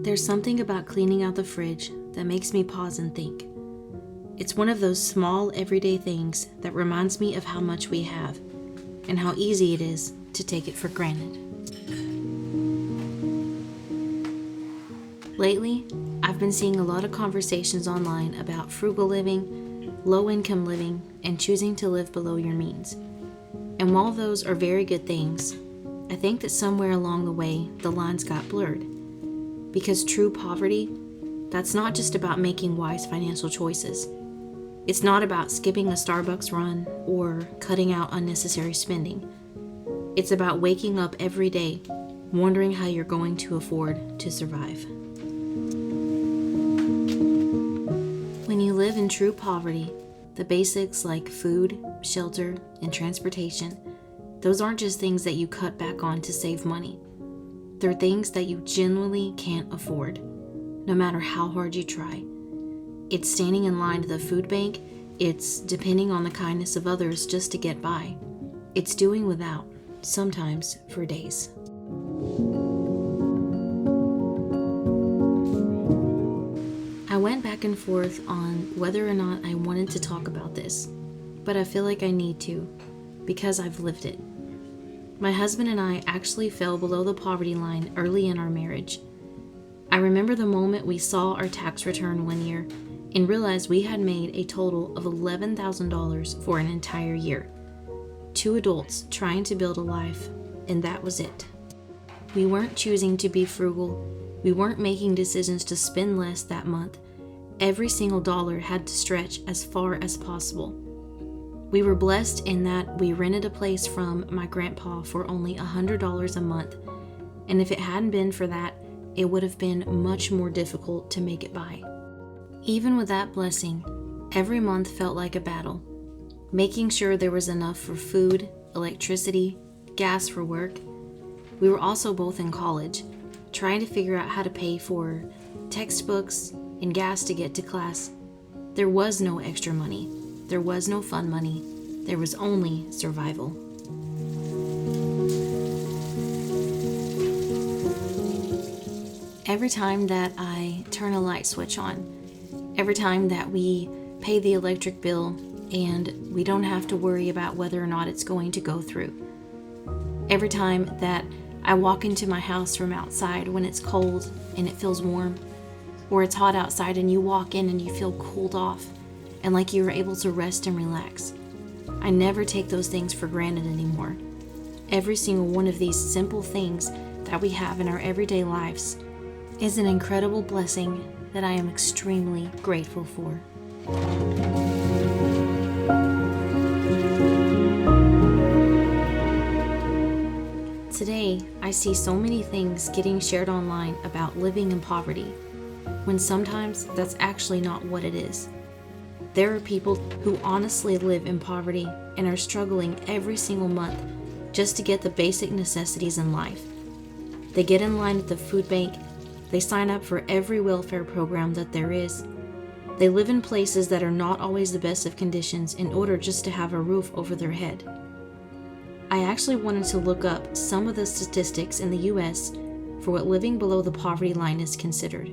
There's something about cleaning out the fridge that makes me pause and think. It's one of those small, everyday things that reminds me of how much we have and how easy it is to take it for granted. Lately, I've been seeing a lot of conversations online about frugal living, low-income living, and choosing to live below your means. And while those are very good things, I think that somewhere along the way, the lines got blurred. Because true poverty, that's not just about making wise financial choices. It's not about skipping a Starbucks run or cutting out unnecessary spending. It's about waking up every day, wondering how you're going to afford to survive. When you live in true poverty, the basics like food, shelter, and transportation, those aren't just things that you cut back on to save money. They're things that you genuinely can't afford, no matter how hard you try. It's standing in line at the food bank. It's depending on the kindness of others just to get by. It's doing without, sometimes for days. I went back and forth on whether or not I wanted to talk about this, but I feel like I need to, because I've lived it. My husband and I actually fell below the poverty line early in our marriage. I remember the moment we saw our tax return one year and realized we had made a total of $11,000 for an entire year. 2 adults trying to build a life, and that was it. We weren't choosing to be frugal. We weren't making decisions to spend less that month. Every single dollar had to stretch as far as possible. We were blessed in that we rented a place from my grandpa for only $100 a month, and if it hadn't been for that, it would have been much more difficult to make it by. Even with that blessing, every month felt like a battle, making sure there was enough for food, electricity, gas for work. We were also both in college, trying to figure out how to pay for textbooks and gas to get to class. There was no extra money. There was no fun money. There was only survival. Every time that I turn a light switch on, every time that we pay the electric bill and we don't have to worry about whether or not it's going to go through, every time that I walk into my house from outside when it's cold and it feels warm, or it's hot outside and you walk in and you feel cooled off and like you were able to rest and relax. I never take those things for granted anymore. Every single one of these simple things that we have in our everyday lives is an incredible blessing that I am extremely grateful for. Today, I see so many things getting shared online about living in poverty, when sometimes that's actually not what it is. There are people who honestly live in poverty and are struggling every single month just to get the basic necessities in life. They get in line at the food bank. They sign up for every welfare program that there is. They live in places that are not always the best of conditions in order just to have a roof over their head. I actually wanted to look up some of the statistics in the US for what living below the poverty line is considered.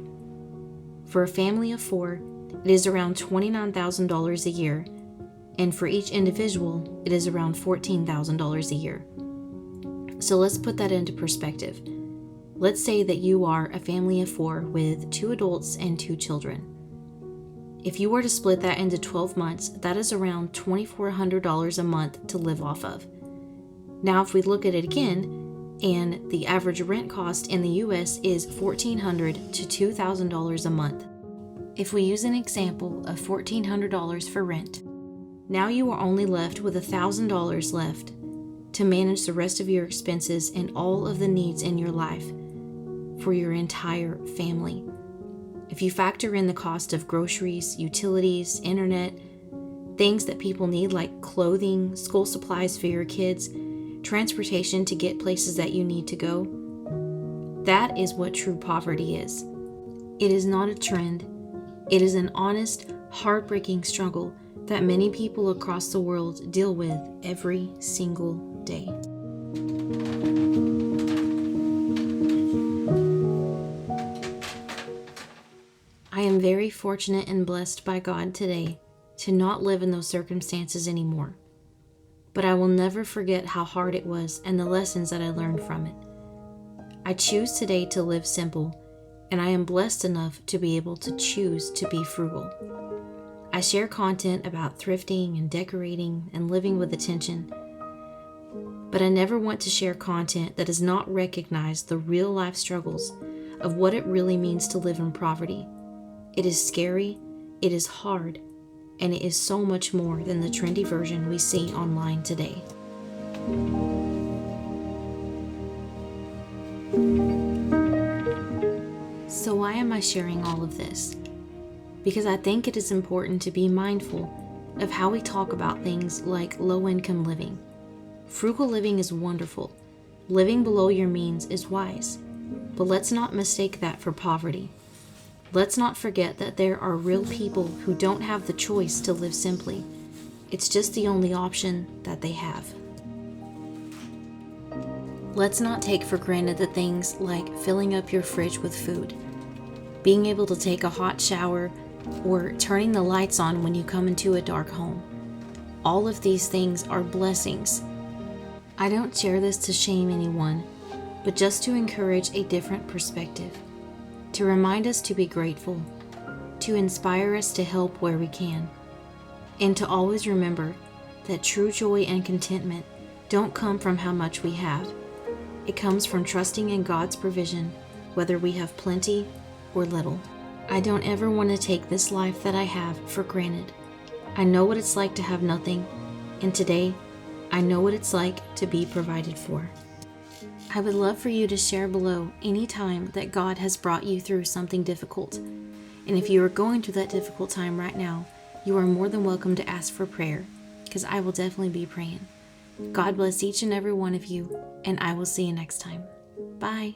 For a family of 4, it is around $29,000 a year, and for each individual, it is around $14,000 a year. So let's put that into perspective. Let's say that you are a family of 4 with 2 adults and 2 children. If you were to split that into 12 months, that is around $2,400 a month to live off of. Now, if we look at it again, and the average rent cost in the US is $1,400 to $2,000 a month. If we use an example of $1,400 for rent, now you are only left with $1,000 left to manage the rest of your expenses and all of the needs in your life for your entire family. If you factor in the cost of groceries, utilities, internet, things that people need like clothing, school supplies for your kids, transportation to get places that you need to go, that is what true poverty is. It is not a trend. It is an honest, heartbreaking struggle that many people across the world deal with every single day. I am very fortunate and blessed by God today to not live in those circumstances anymore. But I will never forget how hard it was and the lessons that I learned from it. I choose today to live simple, and I am blessed enough to be able to choose to be frugal. I share content about thrifting and decorating and living with attention, but I never want to share content that does not recognize the real life struggles of what it really means to live in poverty. It is scary, it is hard, and it is so much more than the trendy version we see online today. So why am I sharing all of this? Because I think it is important to be mindful of how we talk about things like low-income living. Frugal living is wonderful. Living below your means is wise. But let's not mistake that for poverty. Let's not forget that there are real people who don't have the choice to live simply. It's just the only option that they have. Let's not take for granted the things like filling up your fridge with food, being able to take a hot shower, or turning the lights on when you come into a dark home. All of these things are blessings. I don't share this to shame anyone, but just to encourage a different perspective, to remind us to be grateful, to inspire us to help where we can, and to always remember that true joy and contentment don't come from how much we have. It comes from trusting in God's provision, whether we have plenty or little. I don't ever want to take this life that I have for granted. I know what it's like to have nothing, and today, I know what it's like to be provided for. I would love for you to share below any time that God has brought you through something difficult. And if you are going through that difficult time right now, you are more than welcome to ask for prayer, because I will definitely be praying. God bless each and every one of you, and I will see you next time. Bye.